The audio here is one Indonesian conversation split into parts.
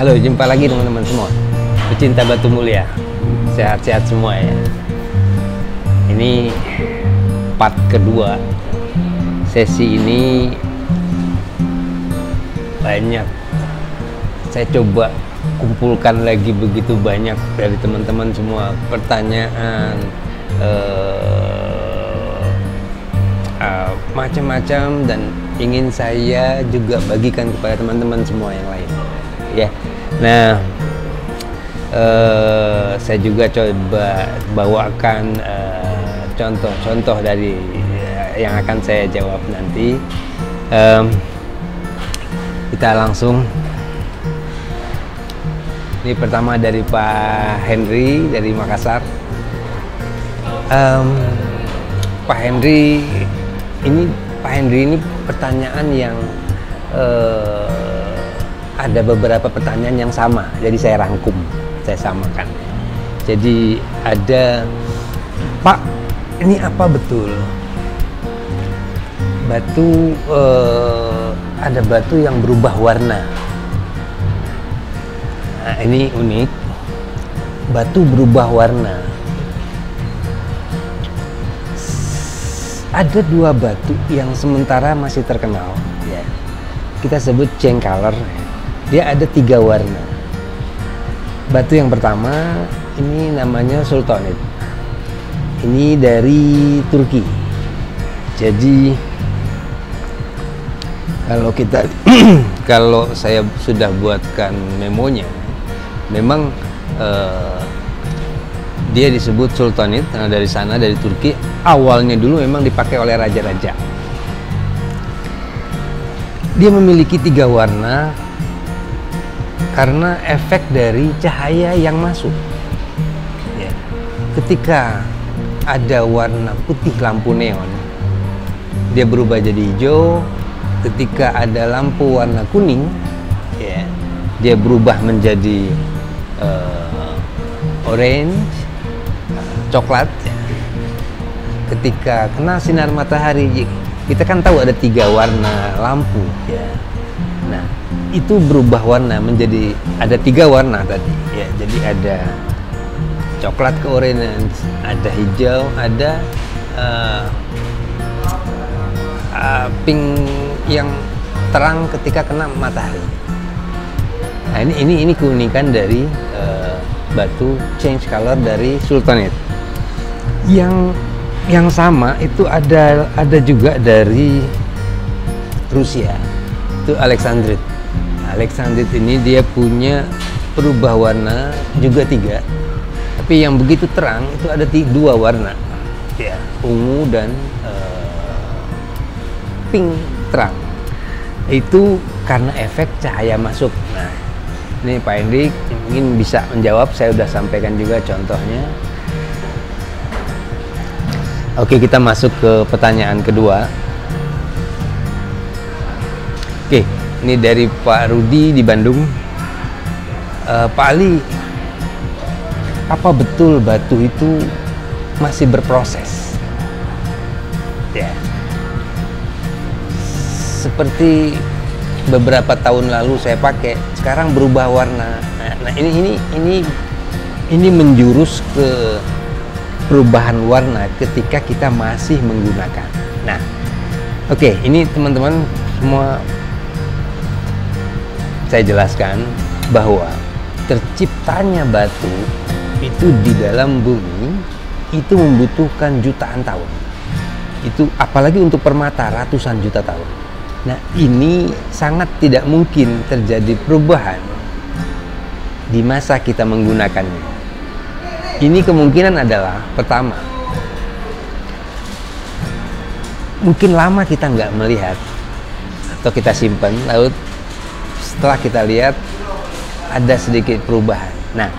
Halo, jumpa lagi teman-teman semua, pecinta batu mulia. Sehat-sehat semua ya. Ini part kedua. Sesi ini banyak. Saya coba kumpulkan lagi begitu banyak dari teman-teman semua pertanyaan, macam-macam, dan ingin saya juga bagikan kepada teman-teman semua yang lain ya. Nah, saya juga coba bawakan contoh-contoh dari yang akan saya jawab nanti. Kita langsung. Ini pertama dari Pak Henry dari Makassar. Pak Henry ini pertanyaan yang ada beberapa pertanyaan yang sama, jadi saya rangkum, saya samakan. Jadi ada, Pak, ini apa betul batu, ada batu yang berubah warna? Nah, ini unik, batu berubah warna. Ada dua batu yang sementara masih terkenal ya, kita sebut change color. Dia ada 3 warna. Batu yang pertama ini namanya sultanite. Ini dari Turki. Jadi kalau kita kalau saya sudah buatkan memonya, memang dia disebut sultanite karena dari sana, dari Turki. Awalnya dulu memang dipakai oleh raja-raja. Dia memiliki 3 warna karena efek dari cahaya yang masuk ya. Ketika ada warna putih lampu neon, dia berubah jadi hijau. Ketika ada lampu warna kuning ya, dia berubah menjadi orange, coklat ya. Ketika kena sinar matahari, kita kan tahu ada 3 warna lampu ya. Nah, itu berubah warna menjadi ada 3 warna tadi ya. Jadi ada coklat ke orange, ada hijau, ada pink yang terang ketika kena matahari. Nah, ini keunikan dari batu change color dari sultanite. Yang sama itu ada juga dari Rusia, itu alexandrite. Alexandrite ini dia punya berubah warna juga 3, tapi yang begitu terang itu ada 2 warna ya, ungu dan pink terang. Itu karena efek cahaya masuk. Nah, ini Pak Hendrik mungkin bisa menjawab. Saya sudah sampaikan juga contohnya. Oke, kita masuk ke pertanyaan kedua. Oke, ini dari Pak Rudi di Bandung. Pak Ali, apa betul batu itu masih berproses? Ya, seperti beberapa tahun lalu saya pakai, sekarang berubah warna. Nah, ini menjurus ke perubahan warna ketika kita masih menggunakan. Nah, oke, ini teman-teman semua saya jelaskan bahwa terciptanya batu itu di dalam bumi itu membutuhkan jutaan tahun. Itu apalagi untuk permata ratusan juta tahun. Nah, ini sangat tidak mungkin terjadi perubahan di masa kita menggunakannya. Ini kemungkinan adalah, pertama, mungkin lama kita nggak melihat atau kita simpan, lalu setelah kita lihat ada sedikit perubahan. Nah,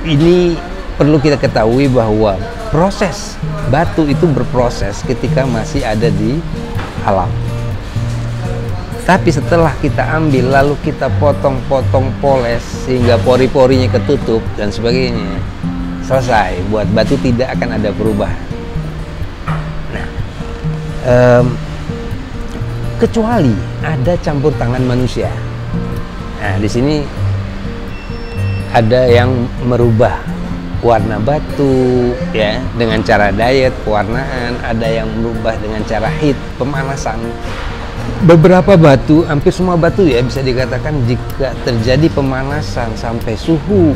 ini perlu kita ketahui bahwa proses batu itu berproses ketika masih ada di alam. Tapi setelah kita ambil lalu kita potong-potong, poles sehingga pori-porinya ketutup dan sebagainya, selesai. Buat batu tidak akan ada perubahan. Nah, kecuali ada campur tangan manusia. Nah, di sini ada yang merubah warna batu ya dengan cara diet pewarnaan, ada yang merubah dengan cara heat pemanasan. Beberapa batu, hampir semua batu ya bisa dikatakan jika terjadi pemanasan sampai suhu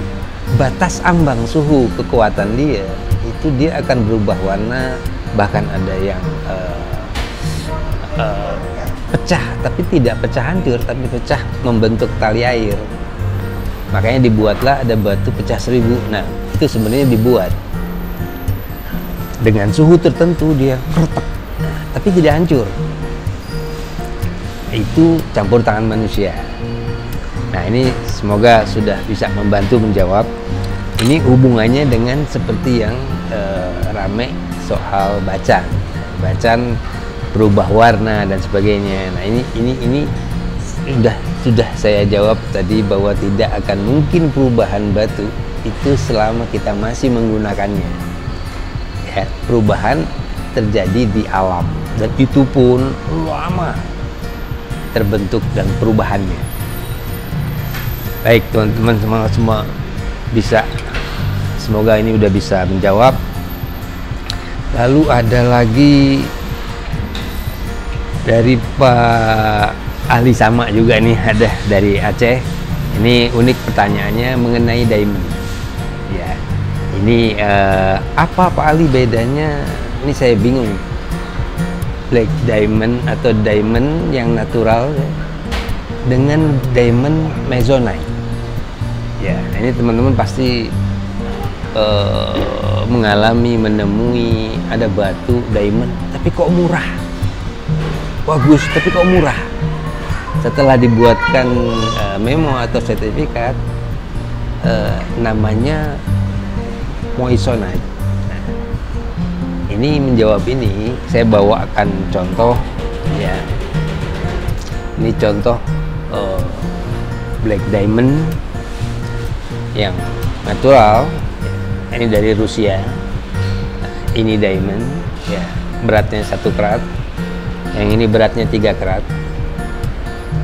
batas ambang suhu kekuatan dia, itu dia akan berubah warna, bahkan ada yang pecah, tapi tidak pecah hancur, tapi pecah membentuk tali air. Makanya dibuatlah ada batu pecah 1000. Nah, itu sebenarnya dibuat dengan suhu tertentu, dia kretek, tapi tidak hancur. Itu campur tangan manusia. Nah, ini semoga sudah bisa membantu menjawab. Ini hubungannya dengan seperti yang rame soal bacan berubah warna dan sebagainya. Nah, ini sudah saya jawab tadi bahwa tidak akan mungkin perubahan batu itu selama kita masih menggunakannya. Ya, perubahan terjadi di alam dan itu pun lama terbentuk dan perubahannya. Baik teman-teman semua bisa, semoga ini udah bisa menjawab. Lalu ada lagi dari Pak ahli sama juga nih, ada dari Aceh. Ini unik pertanyaannya mengenai diamond. Ya, ini apa Pak Ali bedanya? Ini saya bingung. Black diamond atau diamond yang natural ya, dengan diamond mesonaite. Ya, ini teman-teman pasti menemui ada batu diamond, tapi kok murah? Bagus, tapi kok murah? Setelah dibuatkan memo atau sertifikat, namanya moissanite. Nah, ini menjawab ini, saya bawakan contoh ya. Ini contoh black diamond yang natural. Ini dari Rusia. Ini diamond ya, beratnya 1 karat. Yang ini beratnya 3 karat.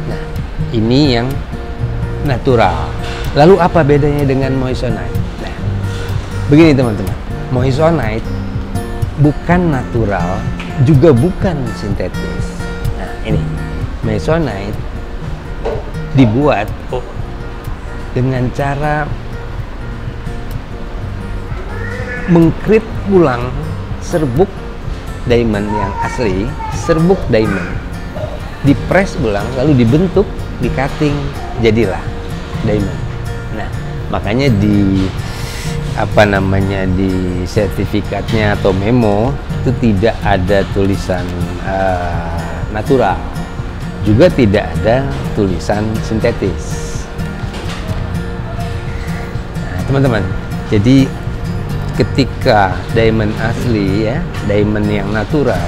Nah, ini yang natural. Lalu apa bedanya dengan moissanite? Nah, begini teman-teman, moissanite bukan natural, juga bukan sintetis. Nah, ini moissanite dibuat dengan cara mengkrit ulang serbuk diamond yang asli, serbuk diamond dipres ulang, lalu dibentuk, di cutting, jadilah diamond. Nah, makanya di di sertifikatnya atau memo itu tidak ada tulisan natural, juga tidak ada tulisan sintetis. Nah, teman-teman, jadi ketika diamond asli ya, diamond yang natural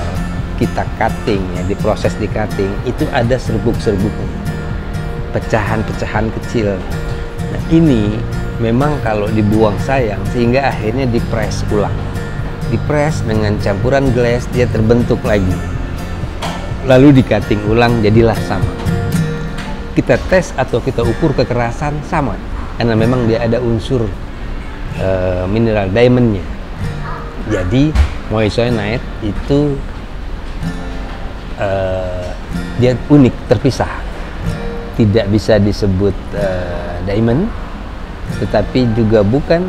kita cutting ya, diproses di cutting, itu ada serbuk-serbuknya, pecahan-pecahan kecil. Nah, ini memang kalau dibuang sayang, sehingga akhirnya dipres ulang, dipres dengan campuran glass, dia terbentuk lagi, lalu di cutting ulang, jadilah sama. Kita tes atau kita ukur kekerasan sama, karena memang dia ada unsur mineral diamondnya. Jadi moissanite itu dia unik, terpisah, tidak bisa disebut diamond, tetapi juga bukan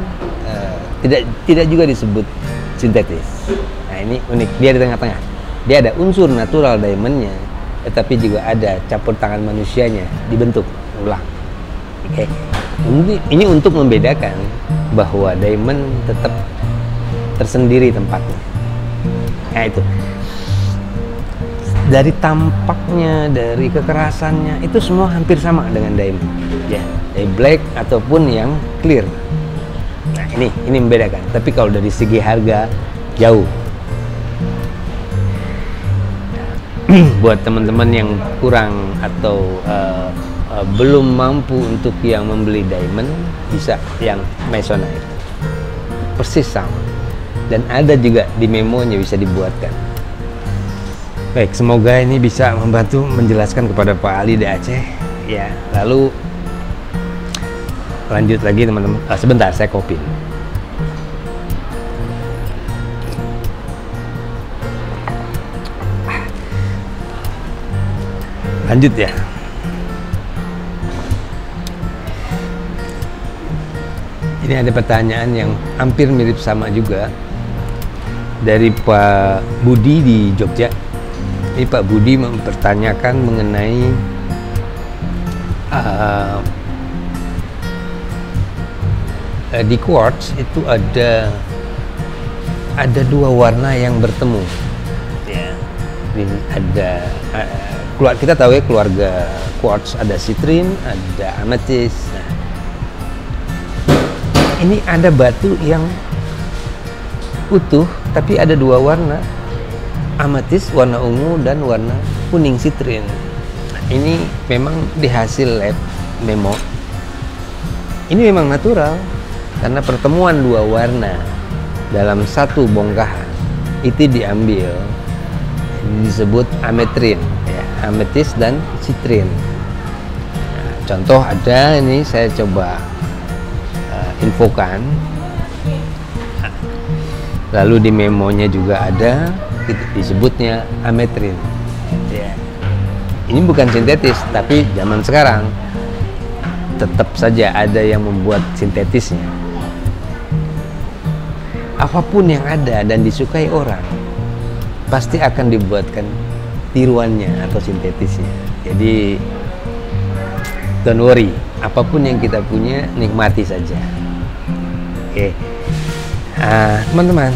tidak juga disebut sintetis. Nah, ini unik, dia di tengah-tengah, dia ada unsur natural diamondnya, tetapi juga ada campur tangan manusianya, dibentuk ulang. Oke. Ini untuk membedakan bahwa diamond tetap tersendiri tempatnya. Nah, itu dari tampaknya, dari kekerasannya, itu semua hampir sama dengan diamond ya, dari black ataupun yang clear. Nah, ini membedakan. Tapi kalau dari segi harga jauh. Buat teman-teman yang kurang atau belum mampu untuk yang membeli diamond, bisa yang moissanite, persis sama, dan ada juga di memonya, bisa dibuatkan. Baik, semoga ini bisa membantu menjelaskan kepada Pak Ali di Aceh ya. Lalu lanjut lagi teman-teman. Sebentar, saya kopi. Lanjut ya. Ini ada pertanyaan yang hampir mirip sama juga dari Pak Budi di Jogja. Ini Pak Budi mempertanyakan mengenai di quartz itu ada dua warna yang bertemu. Ya. Ini ada kita tahu ya keluarga quartz, ada citrine, ada amethyst. Nah, ini ada batu yang utuh tapi ada dua warna, amethyst warna ungu dan warna kuning citrine. Nah, ini memang di hasil lab memo. Ini memang natural karena pertemuan dua warna dalam satu bongkahan itu diambil, disebut ametrine ya, amethyst dan citrine. Nah, contoh ada ini saya coba infokan. Lalu di memonya juga ada disebutnya ametrine ya. Ini bukan sintetis, tapi zaman sekarang tetap saja ada yang membuat sintetisnya. Apapun yang ada dan disukai orang pasti akan dibuatkan tiruannya atau sintetisnya. Jadi don't worry, apapun yang kita punya nikmati saja. Oke. Teman-teman,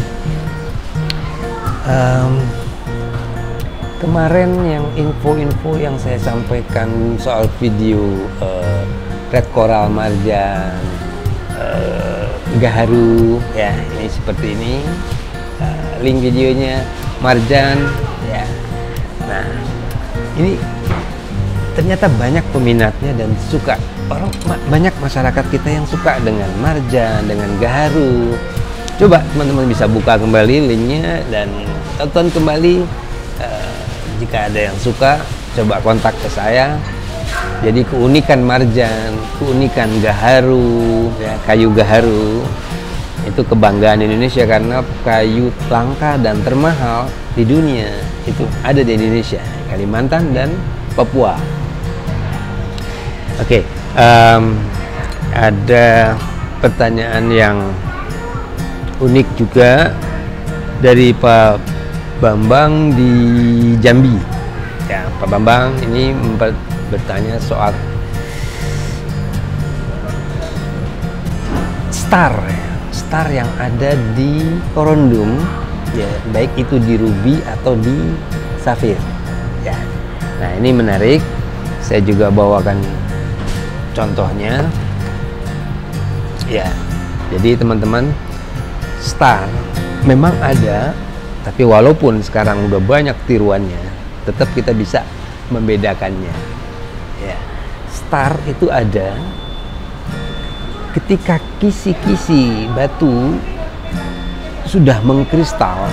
kemarin yang info-info yang saya sampaikan soal video red coral, marjan, gaharu ya, ini seperti ini, link videonya marjan ya. Nah, ini ternyata banyak peminatnya dan suka. Banyak masyarakat kita yang suka dengan marjan, dengan gaharu. Coba teman-teman bisa buka kembali linknya dan tonton kembali. Jika ada yang suka, coba kontak ke saya. Jadi keunikan marjan, keunikan gaharu, ya, kayu gaharu itu kebanggaan Indonesia karena kayu langka dan termahal di dunia itu ada di Indonesia, Kalimantan dan Papua. Oke, ada pertanyaan yang unik juga dari Pak Bambang di Jambi. Ya, Pak Bambang ini bertanya soal star yang ada di korundum, ya, baik itu di ruby atau di safir. Ya, nah ini menarik. Saya juga bawakan contohnya. Ya, jadi teman-teman, star memang ada, tapi walaupun sekarang udah banyak tiruannya, tetap kita bisa membedakannya. Ya, star itu ada ketika kisi-kisi batu sudah mengkristal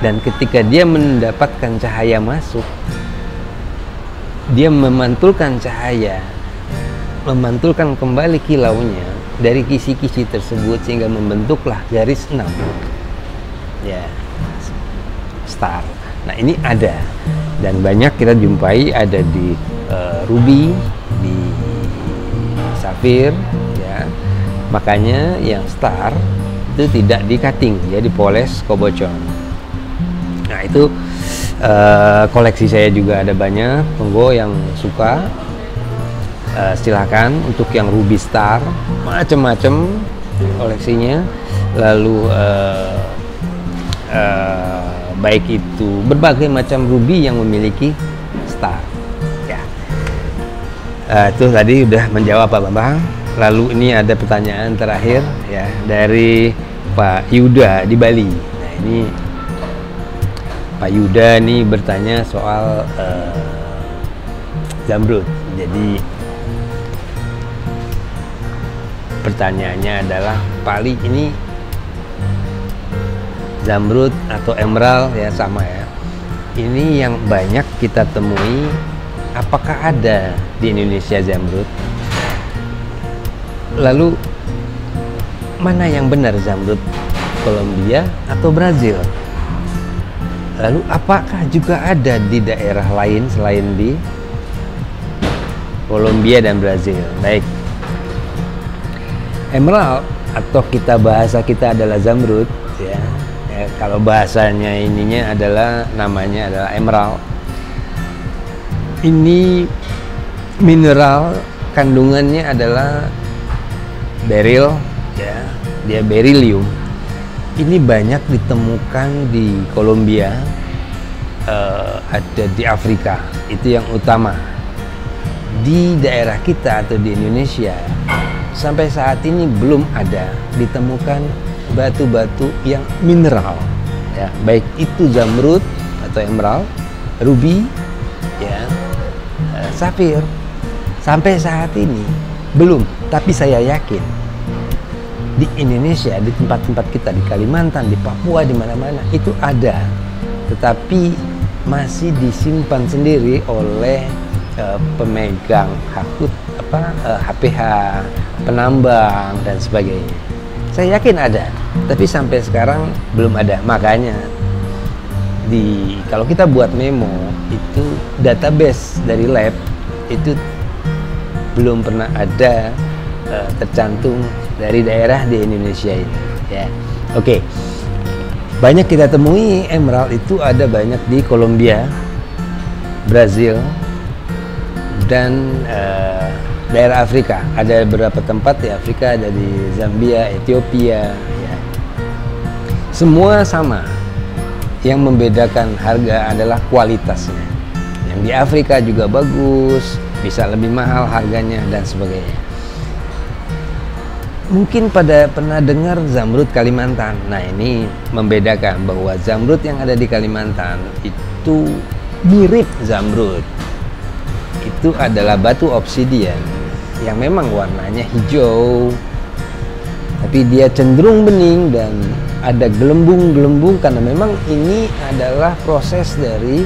dan ketika dia mendapatkan cahaya masuk, dia memantulkan cahaya, memantulkan kembali kilaunya dari kisi-kisi tersebut sehingga membentuklah garis 6. Ya, star. Nah, ini ada dan banyak kita jumpai, ada di ruby, di safir, ya. Makanya yang star itu tidak di cutting, ya, dipoles kobocon. Nah, itu koleksi saya juga ada banyak. Monggo yang suka silakan. Untuk yang ruby star macam-macam koleksinya. Lalu baik itu berbagai macam ruby yang memiliki star. Ya, itu tadi udah menjawab Pak Bambang. Lalu ini ada pertanyaan terakhir ya dari Pak Yuda di Bali. Nah, ini Pak Yuda nih bertanya soal zamrud. Jadi pertanyaannya adalah, Pali, ini zamrud atau emerald ya, sama ya, ini yang banyak kita temui, apakah ada di Indonesia zamrud? Lalu mana yang benar, zamrud Kolombia atau Brazil? Lalu apakah juga ada di daerah lain selain di Kolombia dan Brazil? Baik, emerald atau bahasa kita adalah zamrud, ya. Kalau bahasanya ininya adalah namanya adalah emerald. Ini mineral kandungannya adalah beryl, ya, dia beryllium. Ini banyak ditemukan di Kolombia, ada di Afrika, itu yang utama. Di daerah kita atau di Indonesia sampai saat ini belum ada ditemukan batu-batu yang mineral, ya, baik itu zamrud atau emerald, ruby, ya, safir. Sampai saat ini belum, tapi saya yakin di Indonesia, di tempat-tempat kita, di Kalimantan, di Papua, di mana-mana itu ada, tetapi masih disimpan sendiri oleh pemegang hakut, HPH, penambang dan sebagainya. Saya yakin ada, tapi sampai sekarang belum ada. Makanya kalau kita buat memo itu database dari lab itu belum pernah ada tercantum dari daerah di Indonesia ini, ya. Oke. Banyak kita temui emerald itu ada banyak di Kolombia, Brazil, dan daerah Afrika. Ada beberapa tempat di Afrika, ada di Zambia, Ethiopia, ya. Semua sama. Yang membedakan harga adalah kualitasnya. Yang di Afrika juga bagus, bisa lebih mahal harganya dan sebagainya. Mungkin pernah dengar zamrud Kalimantan. Nah, ini membedakan bahwa zamrud yang ada di Kalimantan itu mirip zamrud. Itu adalah batu obsidian yang memang warnanya hijau, tapi dia cenderung bening dan ada gelembung-gelembung karena memang ini adalah proses dari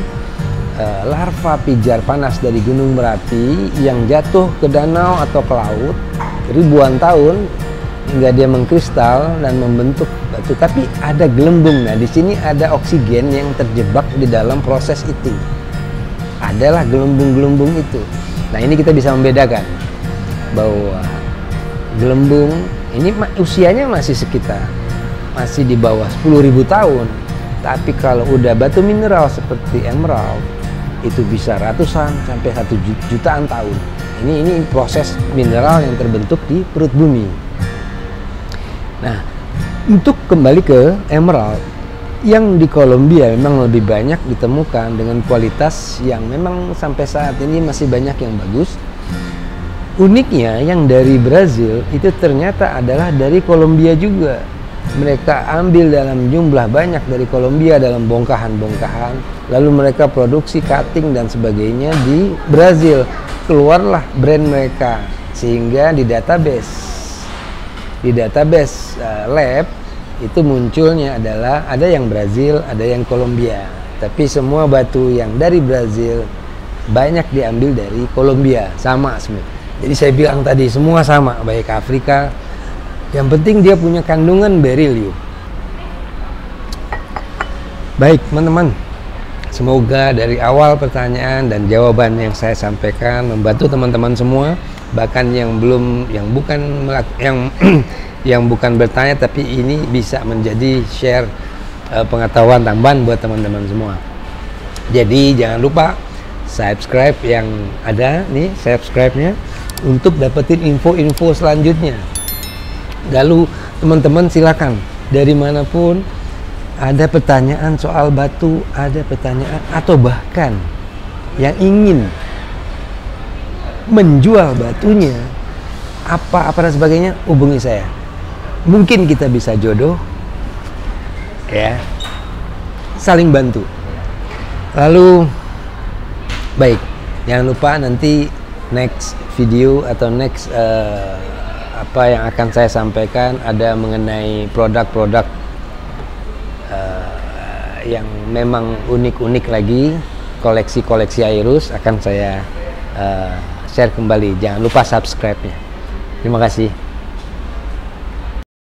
larva pijar panas dari Gunung Merapi yang jatuh ke danau atau ke laut ribuan tahun hingga dia mengkristal dan membentuk batu, tapi ada gelembung. Nah, di sini ada oksigen yang terjebak di dalam proses itu. Adalah gelembung-gelembung itu. Nah, ini kita bisa membedakan bahwa gelembung ini usianya masih di bawah 10.000 tahun. Tapi kalau udah batu mineral seperti emerald itu bisa ratusan sampai 1 jutaan tahun. Ini proses mineral yang terbentuk di perut bumi. Nah, untuk kembali ke emerald, yang di Kolombia memang lebih banyak ditemukan dengan kualitas yang memang sampai saat ini masih banyak yang bagus. Uniknya yang dari Brazil itu ternyata adalah dari Kolombia juga. Mereka ambil dalam jumlah banyak dari Kolombia dalam bongkahan-bongkahan, lalu mereka produksi cutting dan sebagainya di Brazil. Keluarlah brand mereka, sehingga di database lab itu munculnya adalah ada yang Brazil, ada yang Kolombia. Tapi semua batu yang dari Brazil banyak diambil dari Kolombia, sama semua. Jadi saya bilang tadi semua sama, baik Afrika. Yang penting dia punya kandungan beryllium. Baik teman-teman, semoga dari awal pertanyaan dan jawaban yang saya sampaikan membantu teman-teman semua. Bahkan yang bukan bertanya tapi ini bisa menjadi share pengetahuan tambahan buat teman-teman semua. Jadi jangan lupa subscribe yang ada nih, subscribe-nya untuk dapetin info-info selanjutnya. Lalu teman-teman silakan dari manapun ada pertanyaan soal batu, ada pertanyaan atau bahkan yang ingin menjual batunya apa dan sebagainya, hubungi saya. Mungkin kita bisa jodoh, ya, saling bantu. Lalu baik, jangan lupa nanti next video atau next apa yang akan saya sampaikan ada mengenai produk-produk yang memang unik-unik lagi, koleksi-koleksi Airus akan saya share kembali. Jangan lupa subscribe-nya. Terima kasih.